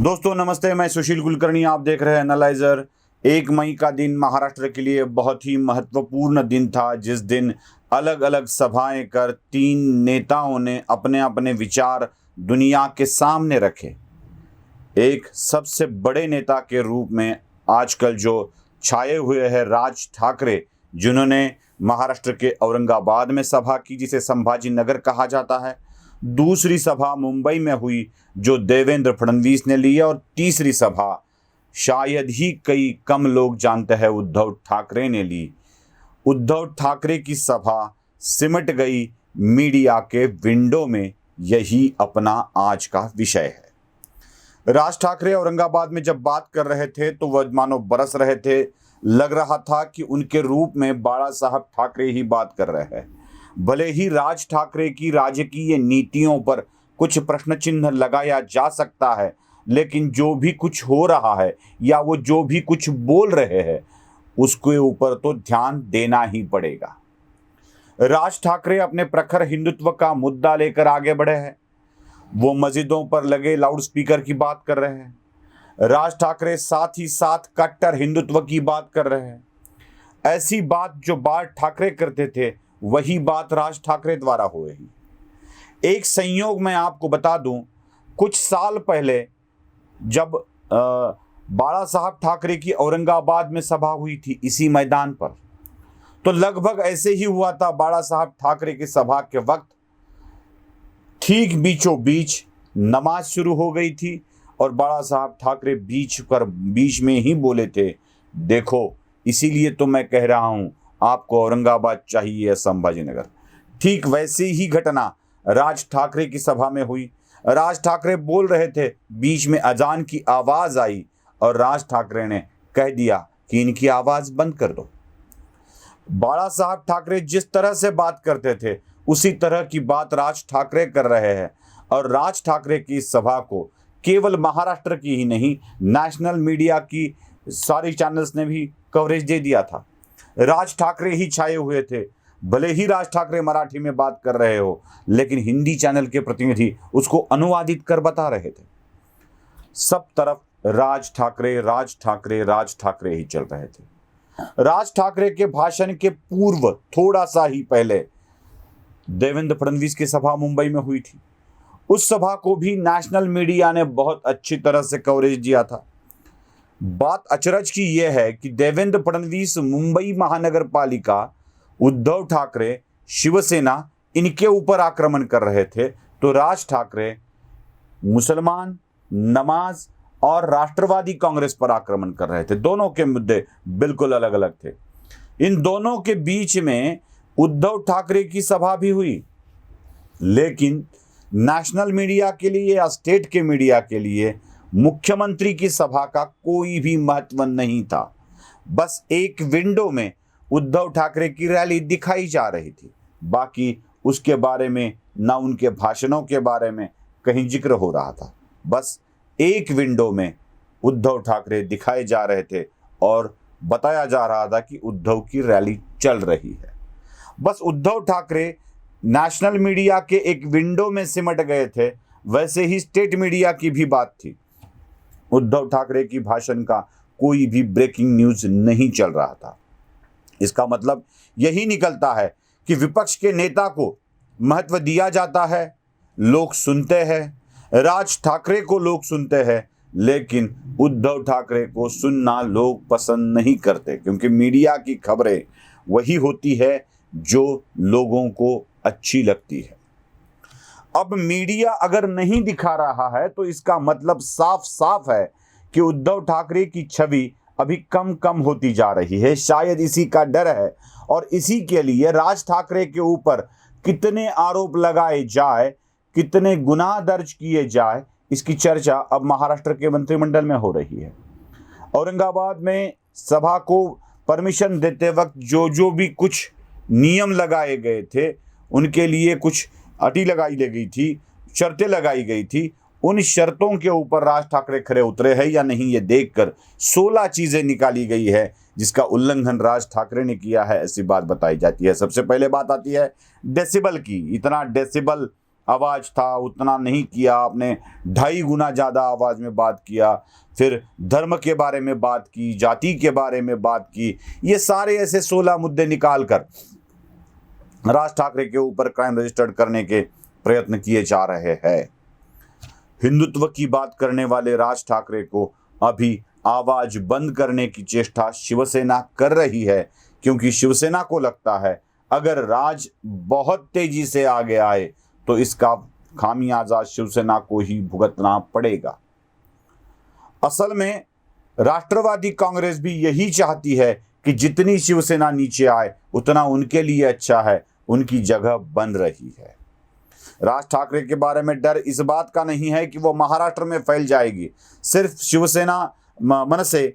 दोस्तों नमस्ते, मैं सुशील कुलकर्णी। आप देख रहे हैं एनालाइजर। 1 मई का दिन महाराष्ट्र के लिए बहुत ही महत्वपूर्ण दिन था, जिस दिन अलग अलग सभाएं कर 3 नेताओं ने अपने अपने विचार दुनिया के सामने रखे। एक सबसे बड़े नेता के रूप में आजकल जो छाए हुए हैं राज ठाकरे, जिन्होंने महाराष्ट्र के औरंगाबाद में सभा की, जिसे संभाजी नगर कहा जाता है। दूसरी सभा मुंबई में हुई जो देवेंद्र फडणवीस ने ली, और तीसरी सभा शायद ही कई कम लोग जानते हैं उद्धव ठाकरे ने ली। उद्धव ठाकरे की सभा सिमट गई मीडिया के विंडो में। यही अपना आज का विषय है। राज ठाकरे औरंगाबाद में जब बात कर रहे थे तो वह मानो बरस रहे थे। लग रहा था कि उनके रूप में बाला साहब ठाकरे ही बात कर रहे हैं। भले ही राज ठाकरे की राजकीय नीतियों पर कुछ प्रश्न चिन्ह लगाया जा सकता है, लेकिन जो भी कुछ हो रहा है या वो जो भी कुछ बोल रहे हैं उसके ऊपर तो ध्यान देना ही पड़ेगा। राज ठाकरे अपने प्रखर हिंदुत्व का मुद्दा लेकर आगे बढ़े हैं। वो मस्जिदों पर लगे लाउडस्पीकर की बात कर रहे हैं। राज ठाकरे साथ ही साथ कट्टर हिंदुत्व की बात कर रहे हैं। ऐसी बात जो बाल ठाकरे करते थे वही बात राज ठाकरे द्वारा हो रही। एक संयोग मैं आपको बता दूं, कुछ साल पहले जब बाला साहब ठाकरे की औरंगाबाद में सभा हुई थी इसी मैदान पर, तो लगभग ऐसे ही हुआ था। बाला साहब ठाकरे की सभा के वक्त ठीक बीचों बीच नमाज शुरू हो गई थी और बाला साहब ठाकरे बीच में ही बोले थे, देखो इसीलिए तो मैं कह रहा हूं आपको औरंगाबाद चाहिए या संभाजी नगर। ठीक वैसी ही घटना राज ठाकरे की सभा में हुई। राज ठाकरे बोल रहे थे, बीच में अजान की आवाज आई और राज ठाकरे ने कह दिया कि इनकी आवाज बंद कर दो। बाला साहब ठाकरे जिस तरह से बात करते थे उसी तरह की बात राज ठाकरे कर रहे हैं। और राज ठाकरे की इस सभा को केवल महाराष्ट्र की ही नहीं, नेशनल मीडिया की सारी चैनल्स ने भी कवरेज दे दिया था। राज ठाकरे ही छाए हुए थे। भले ही राज ठाकरे मराठी में बात कर रहे हो, लेकिन हिंदी चैनल के प्रतिनिधि उसको अनुवादित कर बता रहे थे। सब तरफ राज ठाकरे राज ठाकरे राज ठाकरे ही चल रहे थे। राज ठाकरे के भाषण के पूर्व थोड़ा सा ही पहले देवेंद्र फडणवीस की सभा मुंबई में हुई थी। उस सभा को भी नेशनल मीडिया ने बहुत अच्छी तरह से कवरेज दिया था। बात अचरज की यह है कि देवेंद्र फडणवीस मुंबई महानगर पालिका, उद्धव ठाकरे, शिवसेना, इनके ऊपर आक्रमण कर रहे थे, तो राज ठाकरे मुसलमान, नमाज और राष्ट्रवादी कांग्रेस पर आक्रमण कर रहे थे। दोनों के मुद्दे बिल्कुल अलग अलग थे। इन दोनों के बीच में उद्धव ठाकरे की सभा भी हुई, लेकिन नेशनल मीडिया के लिए या स्टेट के मीडिया के लिए मुख्यमंत्री की सभा का कोई भी महत्व नहीं था। बस एक विंडो में उद्धव ठाकरे की रैली दिखाई जा रही थी, बाकी उसके बारे में ना उनके भाषणों के बारे में कहीं जिक्र हो रहा था। बस एक विंडो में उद्धव ठाकरे दिखाए जा रहे थे और बताया जा रहा था कि उद्धव की रैली चल रही है। बस उद्धव ठाकरे नेशनल मीडिया के एक विंडो में सिमट गए थे। वैसे ही स्टेट मीडिया की भी बात थी। उद्धव ठाकरे की भाषण का कोई भी ब्रेकिंग न्यूज नहीं चल रहा था। इसका मतलब यही निकलता है कि विपक्ष के नेता को महत्व दिया जाता है, लोग सुनते हैं। राज ठाकरे को लोग सुनते हैं, लेकिन उद्धव ठाकरे को सुनना लोग पसंद नहीं करते, क्योंकि मीडिया की खबरें वही होती है जो लोगों को अच्छी लगती है। अब मीडिया अगर नहीं दिखा रहा है तो इसका मतलब साफ साफ है कि उद्धव ठाकरे की छवि अभी कम कम होती जा रही है। शायद इसी का डर है और इसी के लिए राज ठाकरे के ऊपर कितने आरोप लगाए जाए, कितने गुनाह दर्ज किए जाए, इसकी चर्चा अब महाराष्ट्र के मंत्रिमंडल में हो रही है। औरंगाबाद में सभा को परमिशन देते वक्त जो भी कुछ नियम लगाए गए थे, उनके लिए कुछ अटी लगाई गई थी, शर्तें लगाई गई थी। उन शर्तों के ऊपर राज ठाकरे खरे उतरे हैं या नहीं, ये देखकर 16 चीजें निकाली गई है जिसका उल्लंघन राज ठाकरे ने किया है, ऐसी बात बताई जाती है। सबसे पहले बात आती है डेसिबल की। इतना डेसिबल आवाज था उतना नहीं किया, आपने 2.5 गुना ज़्यादा आवाज़ में बात किया। फिर धर्म के बारे में बात की, जाति के बारे में बात की। ये सारे ऐसे 16 मुद्दे निकाल कर राज ठाकरे के ऊपर क्राइम रजिस्टर्ड करने के प्रयत्न किए जा रहे हैं। हिंदुत्व की बात करने वाले राज ठाकरे को अभी आवाज बंद करने की चेष्टा शिवसेना कर रही है, क्योंकि शिवसेना को लगता है अगर राज बहुत तेजी से आगे आए तो इसका खामियाजा शिवसेना को ही भुगतना पड़ेगा। असल में राष्ट्रवादी कांग्रेस भी यही चाहती है कि जितनी शिवसेना नीचे आए उतना उनके लिए अच्छा है, उनकी जगह बन रही है। राज ठाकरे के बारे में डर इस बात का नहीं है कि वो महाराष्ट्र में फैल जाएगी। सिर्फ शिवसेना मन से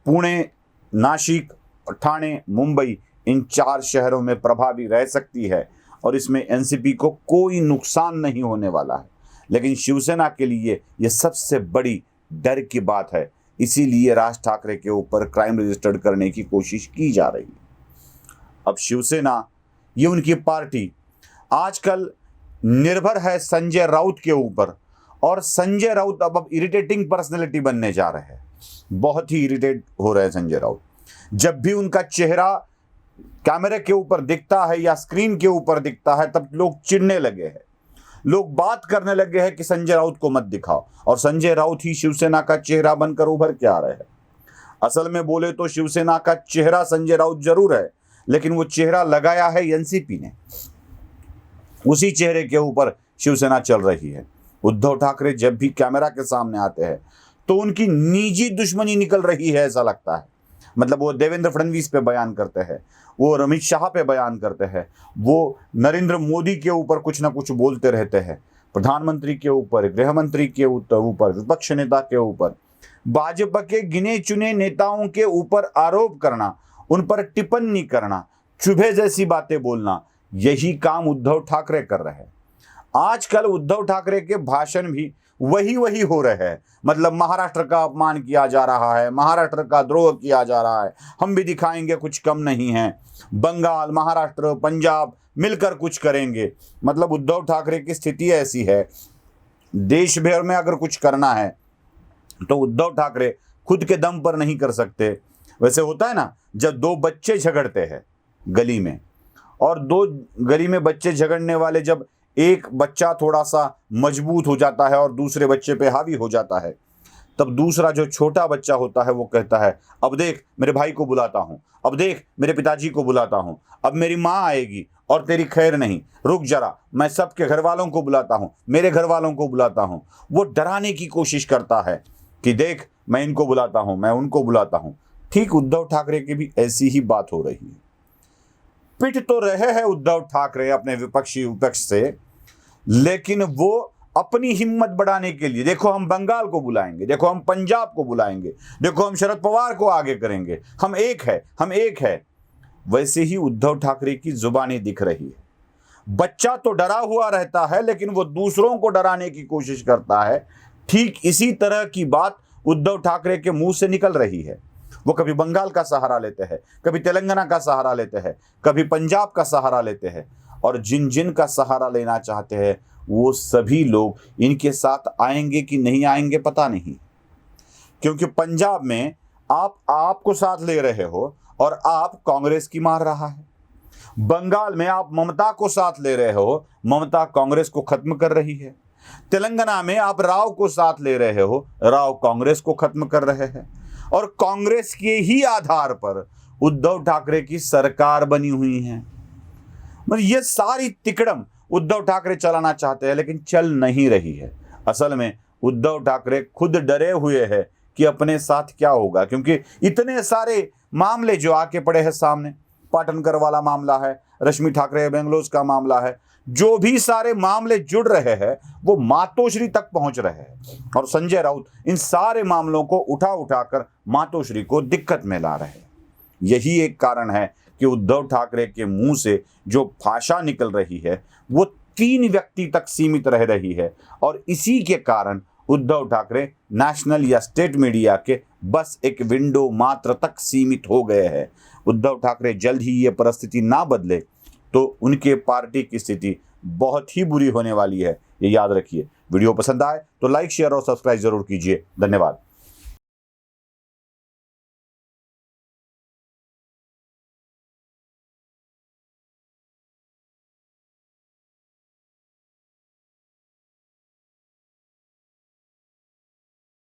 पुणे, नासिक, ठाणे, मुंबई इन 4 शहरों में प्रभावी रह सकती है और इसमें एनसीपी को कोई नुकसान नहीं होने वाला है। लेकिन शिवसेना के लिए यह सबसे बड़ी डर की बात है, इसीलिए राज ठाकरे के ऊपर क्राइम रजिस्टर्ड करने की कोशिश की जा रही है। अब शिवसेना, ये उनकी पार्टी आजकल निर्भर है संजय राउत के ऊपर, और संजय राउत अब इरिटेटिंग पर्सनैलिटी बनने जा रहे हैं। बहुत ही इरिटेट हो रहे हैं संजय राउत। जब भी उनका चेहरा कैमरे के ऊपर दिखता है या स्क्रीन के ऊपर दिखता है तब लोग चिढ़ने लगे हैं, लोग बात करने लगे हैं कि संजय राउत को मत दिखाओ, और संजय राउत ही शिवसेना का चेहरा बनकर उभर के आ रहे हैं। असल में बोले तो शिवसेना का चेहरा संजय राउत जरूर है, लेकिन वो चेहरा लगाया है एनसीपी ने, उसी चेहरे के ऊपर शिवसेना चल रही है। उद्धव ठाकरे जब भी कैमरा के सामने आते हैं तो उनकी निजी दुश्मनी निकल रही है ऐसा लगता है। मतलब वो देवेंद्र फडणवीस पे बयान करते हैं, वो अमित शाह पे बयान करते हैं, वो नरेंद्र मोदी के ऊपर कुछ ना कुछ बोलते रहते हैं, प्रधानमंत्री के ऊपर, गृह मंत्री के ऊपर, विपक्ष नेता के ऊपर, भाजपा के गिने चुने नेताओं के ऊपर आरोप करना, उन पर टिप्पणी करना, चुभे जैसी बातें बोलना, यही काम उद्धव ठाकरे कर रहे हैं। आजकल उद्धव ठाकरे के भाषण भी वही हो रहे हैं। मतलब महाराष्ट्र का अपमान किया जा रहा है, महाराष्ट्र का द्रोह किया जा रहा है, हम भी दिखाएंगे कुछ कम नहीं है, बंगाल, महाराष्ट्र, पंजाब मिलकर कुछ करेंगे। मतलब उद्धव ठाकरे की स्थिति ऐसी है, देश भर में अगर कुछ करना है तो उद्धव ठाकरे खुद के दम पर नहीं कर सकते। वैसे होता है ना, जब 2 बच्चे झगड़ते हैं गली में, और 2 गली में बच्चे झगड़ने वाले, जब एक बच्चा थोड़ा सा मजबूत हो जाता है और दूसरे बच्चे पे हावी हो जाता है, तब दूसरा जो छोटा बच्चा होता है वो कहता है, अब देख मेरे भाई को बुलाता हूँ, अब देख मेरे पिताजी को बुलाता हूँ, अब मेरी माँ आएगी और तेरी खैर नहीं, रुक जरा, मैं सबके घर वालों को बुलाता हूँ, मेरे घर वालों को बुलाता हूँ। वो डराने की कोशिश करता है कि देख मैं इनको बुलाता हूँ, मैं उनको बुलाता हूँ। ठीक उद्धव ठाकरे की भी ऐसी ही बात हो रही है। पिट तो रहे हैं उद्धव ठाकरे अपने विपक्ष से, लेकिन वो अपनी हिम्मत बढ़ाने के लिए, देखो हम बंगाल को बुलाएंगे, देखो हम पंजाब को बुलाएंगे, देखो हम शरद पवार को आगे करेंगे, हम एक है, हम एक है, वैसे ही उद्धव ठाकरे की जुबानी दिख रही है। बच्चा तो डरा हुआ रहता है लेकिन वो दूसरों को डराने की कोशिश करता है। ठीक इसी तरह की बात उद्धव ठाकरे के मुंह से निकल रही है। वो कभी बंगाल का सहारा लेते हैं, कभी तेलंगाना का सहारा लेते हैं, कभी पंजाब का सहारा लेते हैं, और जिन का सहारा लेना चाहते हैं वो सभी लोग इनके साथ आएंगे कि नहीं आएंगे पता नहीं। क्योंकि पंजाब में आपको साथ ले रहे हो और आप कांग्रेस की मार रहा है, बंगाल में आप ममता को साथ ले रहे हो, ममता कांग्रेस को खत्म कर रही है, तेलंगाना में आप राव को साथ ले रहे हो, राव कांग्रेस को खत्म कर रहे हैं, और कांग्रेस के ही आधार पर उद्धव ठाकरे की सरकार बनी हुई है। मतलब ये सारी तिकड़म उद्धव ठाकरे चलाना चाहते हैं लेकिन चल नहीं रही है। असल में उद्धव ठाकरे खुद डरे हुए हैं कि अपने साथ क्या होगा, क्योंकि इतने सारे मामले जो आके पड़े हैं सामने, पाटनकर वाला मामला है, रश्मि ठाकरे बेंगलोर का मामला है, जो भी सारे मामले जुड़ रहे हैं वो मातोश्री तक पहुंच रहे हैं, और संजय राउत इन सारे मामलों को उठाकर मातोश्री को दिक्कत में ला रहे हैं। यही एक कारण है कि उद्धव ठाकरे के मुंह से जो भाषा निकल रही है वो 3 व्यक्ति तक सीमित रह रही है, और इसी के कारण उद्धव ठाकरे नेशनल या स्टेट मीडिया के बस एक विंडो मात्र तक सीमित हो गए हैं। उद्धव ठाकरे जल्द ही ये परिस्थिति ना बदले तो उनके पार्टी की स्थिति बहुत ही बुरी होने वाली है, ये याद रखिए। वीडियो पसंद आए तो लाइक, शेयर और सब्सक्राइब जरूर कीजिए। धन्यवाद।